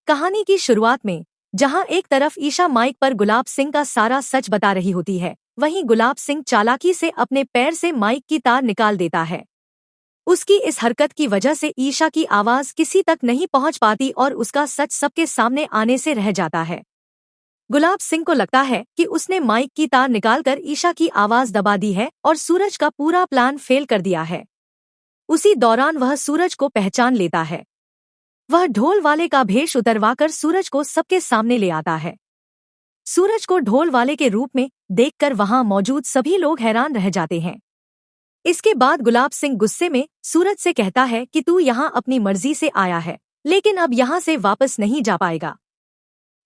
कहानी की शुरुआत में जहां एक तरफ ईशा माइक पर गुलाब सिंह का सारा सच बता रही होती है, वहीं गुलाब सिंह चालाकी से अपने पैर से माइक की तार निकाल देता है। उसकी इस हरकत की वजह से ईशा की आवाज किसी तक नहीं पहुंच पाती और उसका सच सबके सामने आने से रह जाता है। गुलाब सिंह को लगता है कि उसने माइक की तार निकालकर ईशा की आवाज दबा दी है और सूरज का पूरा प्लान फेल कर दिया है। उसी दौरान वह सूरज को पहचान लेता है। वह ढोल वाले का भेष उतरवाकर सूरज को सबके सामने ले आता है। सूरज को ढोल वाले के रूप में देखकर वहां मौजूद सभी लोग हैरान रह जाते हैं। इसके बाद गुलाब सिंह गुस्से में सूरज से कहता है कि तू यहाँ अपनी मर्जी से आया है, लेकिन अब यहाँ से वापस नहीं जा पाएगा।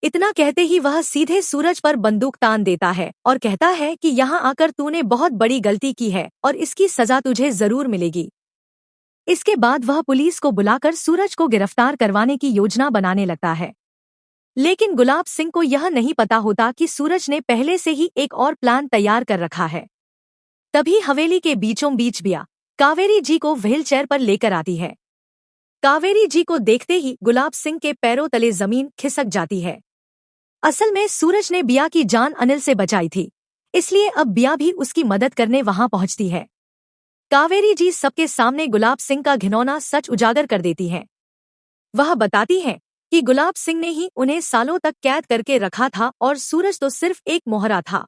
इतना कहते ही वह सीधे सूरज पर बंदूक तान देता है और कहता है कि यहाँ आकर तूने बहुत बड़ी गलती की है और इसकी सजा तुझे जरूर मिलेगी। इसके बाद वह पुलिस को बुलाकर सूरज को गिरफ्तार करवाने की योजना बनाने लगता है, लेकिन गुलाब सिंह को यह नहीं पता होता कि सूरज ने पहले से ही एक और प्लान तैयार कर रखा है। तभी हवेली के बीचों बीच बिया कावेरी जी को व्हीलचेयर पर लेकर आती है। कावेरी जी को देखते ही गुलाब सिंह के पैरों तले जमीन खिसक जाती है। असल में सूरज ने बिया की जान अनिल से बचाई थी, इसलिए अब बिया भी उसकी मदद करने वहां पहुंचती है। कावेरी जी सबके सामने गुलाब सिंह का घिनौना सच उजागर कर देती हैं। वह बताती हैं कि गुलाब सिंह ने ही उन्हें सालों तक कैद करके रखा था और सूरज तो सिर्फ एक मोहरा था।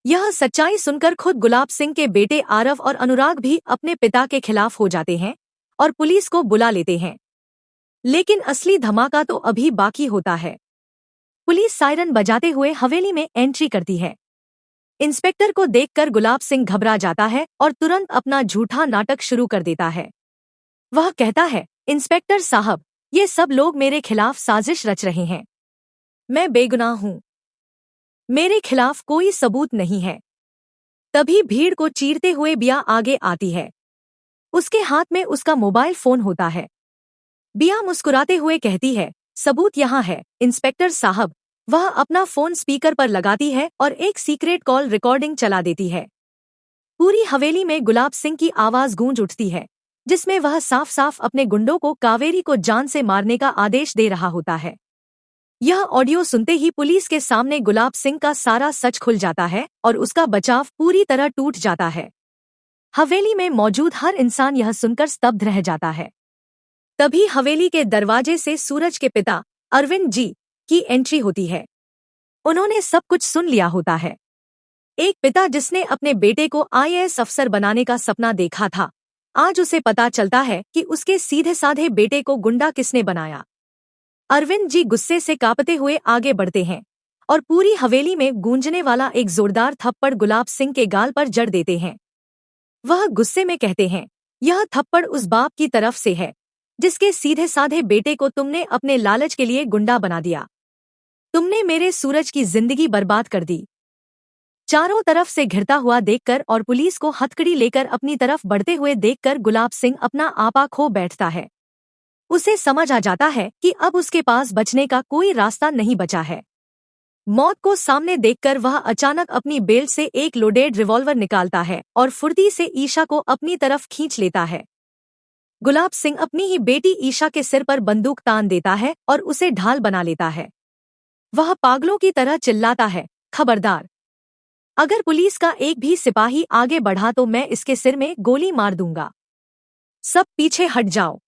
यह सच्चाई सुनकर खुद गुलाब सिंह के बेटे आरव और अनुराग भी अपने पिता के खिलाफ हो जाते हैं और पुलिस को बुला लेते हैं। लेकिन असली धमाका तो अभी बाकी होता है। पुलिस सायरन बजाते हुए हवेली में एंट्री करती है। इंस्पेक्टर को देखकर गुलाब सिंह घबरा जाता है और तुरंत अपना झूठा नाटक शुरू कर देता है। वह कहता है, इंस्पेक्टर साहब, ये सब लोग मेरे खिलाफ साजिश रच रहे हैं। मैं बेगुनाह हूँ, मेरे खिलाफ कोई सबूत नहीं है। तभी भीड़ को चीरते हुए बिया आगे आती है। उसके हाथ में उसका मोबाइल फोन होता है। बिया मुस्कुराते हुए कहती है, सबूत यहाँ है इंस्पेक्टर साहब। वह अपना फोन स्पीकर पर लगाती है और एक सीक्रेट कॉल रिकॉर्डिंग चला देती है। पूरी हवेली में गुलाब सिंह की आवाज गूंज उठती है, जिसमें वह साफ साफ अपने गुंडों को कावेरी को जान से मारने का आदेश दे रहा होता है। यह ऑडियो सुनते ही पुलिस के सामने गुलाब सिंह का सारा सच खुल जाता है और उसका बचाव पूरी तरह टूट जाता है। हवेली में मौजूद हर इंसान यह सुनकर स्तब्ध रह जाता है। तभी हवेली के दरवाजे से सूरज के पिता अरविंद जी की एंट्री होती है। उन्होंने सब कुछ सुन लिया होता है। एक पिता जिसने अपने बेटे को आईएएस अफसर बनाने का सपना देखा था, आज उसे पता चलता है कि उसके सीधे साधे बेटे को गुंडा किसने बनाया। अरविंद जी गुस्से से कांपते हुए आगे बढ़ते हैं और पूरी हवेली में गूंजने वाला एक जोरदार थप्पड़ गुलाब सिंह के गाल पर जड़ देते हैं। वह गुस्से में कहते हैं, यह थप्पड़ उस बाप की तरफ से है जिसके सीधे साधे बेटे को तुमने अपने लालच के लिए गुंडा बना दिया। तुमने मेरे सूरज की जिंदगी बर्बाद कर दी। चारों तरफ से घिरता हुआ देखकर और पुलिस को हथकड़ी लेकर अपनी तरफ बढ़ते हुए देखकर गुलाब सिंह अपना आपा खो बैठता है। उसे समझ आ जाता है कि अब उसके पास बचने का कोई रास्ता नहीं बचा है। मौत को सामने देखकर वह अचानक अपनी बेल्ट से एक लोडेड रिवॉल्वर निकालता है और फुर्ती से ईशा को अपनी तरफ खींच लेता है। गुलाब सिंह अपनी ही बेटी ईशा के सिर पर बंदूक तान देता है और उसे ढाल बना लेता है। वह पागलों की तरह चिल्लाता है, खबरदार, अगर पुलिस का एक भी सिपाही आगे बढ़ा तो मैं इसके सिर में गोली मार दूंगा। सब पीछे हट जाओ।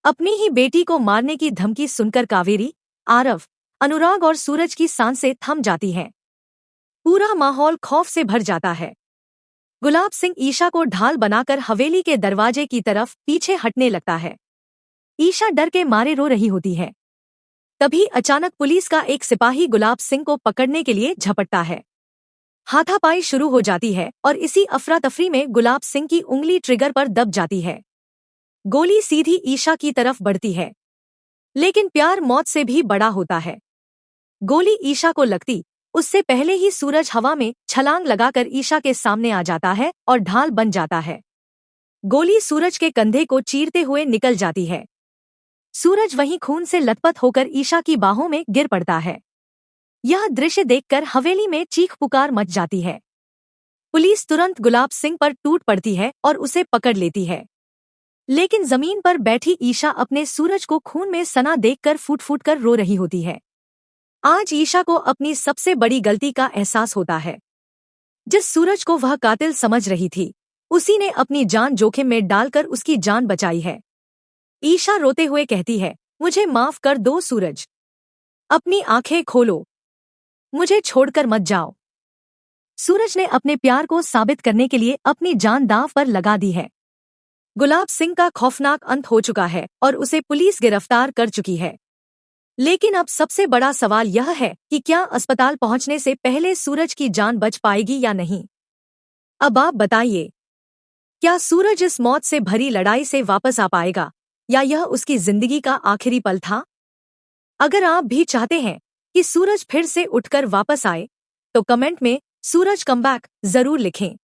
अपनी ही बेटी को मारने की धमकी सुनकर कावेरी, आरव, अनुराग और सूरज की सांसें थम जाती हैं। पूरा माहौल खौफ से भर जाता है। गुलाब सिंह ईशा को ढाल बनाकर हवेली के दरवाजे की तरफ पीछे हटने लगता है। ईशा डर के मारे रो रही होती है। तभी अचानक पुलिस का एक सिपाही गुलाब सिंह को पकड़ने के लिए झपटता है। हाथापाई शुरू हो जाती है और इसी अफरा तफरी में गुलाब सिंह की उंगली ट्रिगर पर दब जाती है। गोली सीधी ईशा की तरफ बढ़ती है, लेकिन प्यार मौत से भी बड़ा होता है। गोली ईशा को लगती उससे पहले ही सूरज हवा में छलांग लगाकर ईशा के सामने आ जाता है और ढाल बन जाता है। गोली सूरज के कंधे को चीरते हुए निकल जाती है। सूरज वहीं खून से लथपथ होकर ईशा की बाहों में गिर पड़ता है। यह दृश्य देखकर हवेली में चीख पुकार मच जाती है। पुलिस तुरंत गुलाब सिंह पर टूट पड़ती है और उसे पकड़ लेती है। लेकिन जमीन पर बैठी ईशा अपने सूरज को खून में सना देखकर फूट फूट कर रो रही होती है। आज ईशा को अपनी सबसे बड़ी गलती का एहसास होता है। जिस सूरज को वह कातिल समझ रही थी, उसी ने अपनी जान जोखिम में डालकर उसकी जान बचाई है। ईशा रोते हुए कहती है, मुझे माफ कर दो सूरज। अपनी आंखें खोलो, मुझे छोड़कर मत जाओ। सूरज ने अपने प्यार को साबित करने के लिए अपनी जान दांव पर लगा दी है। गुलाब सिंह का खौफनाक अंत हो चुका है और उसे पुलिस गिरफ्तार कर चुकी है। लेकिन अब सबसे बड़ा सवाल यह है कि क्या अस्पताल पहुंचने से पहले सूरज की जान बच पाएगी या नहीं। अब आप बताइए, क्या सूरज इस मौत से भरी लड़ाई से वापस आ पाएगा या यह उसकी जिंदगी का आखिरी पल था? अगर आप भी चाहते हैं कि सूरज फिर से उठकर वापस आए, तो कमेंट में सूरज कमबैक जरूर लिखें।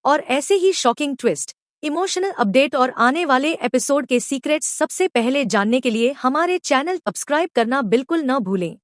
और ऐसे ही शॉकिंग ट्विस्ट, इमोशनल अपडेट और आने वाले एपिसोड के सीक्रेट्स सबसे पहले जानने के लिए हमारे चैनल सब्सक्राइब करना बिल्कुल न भूलें।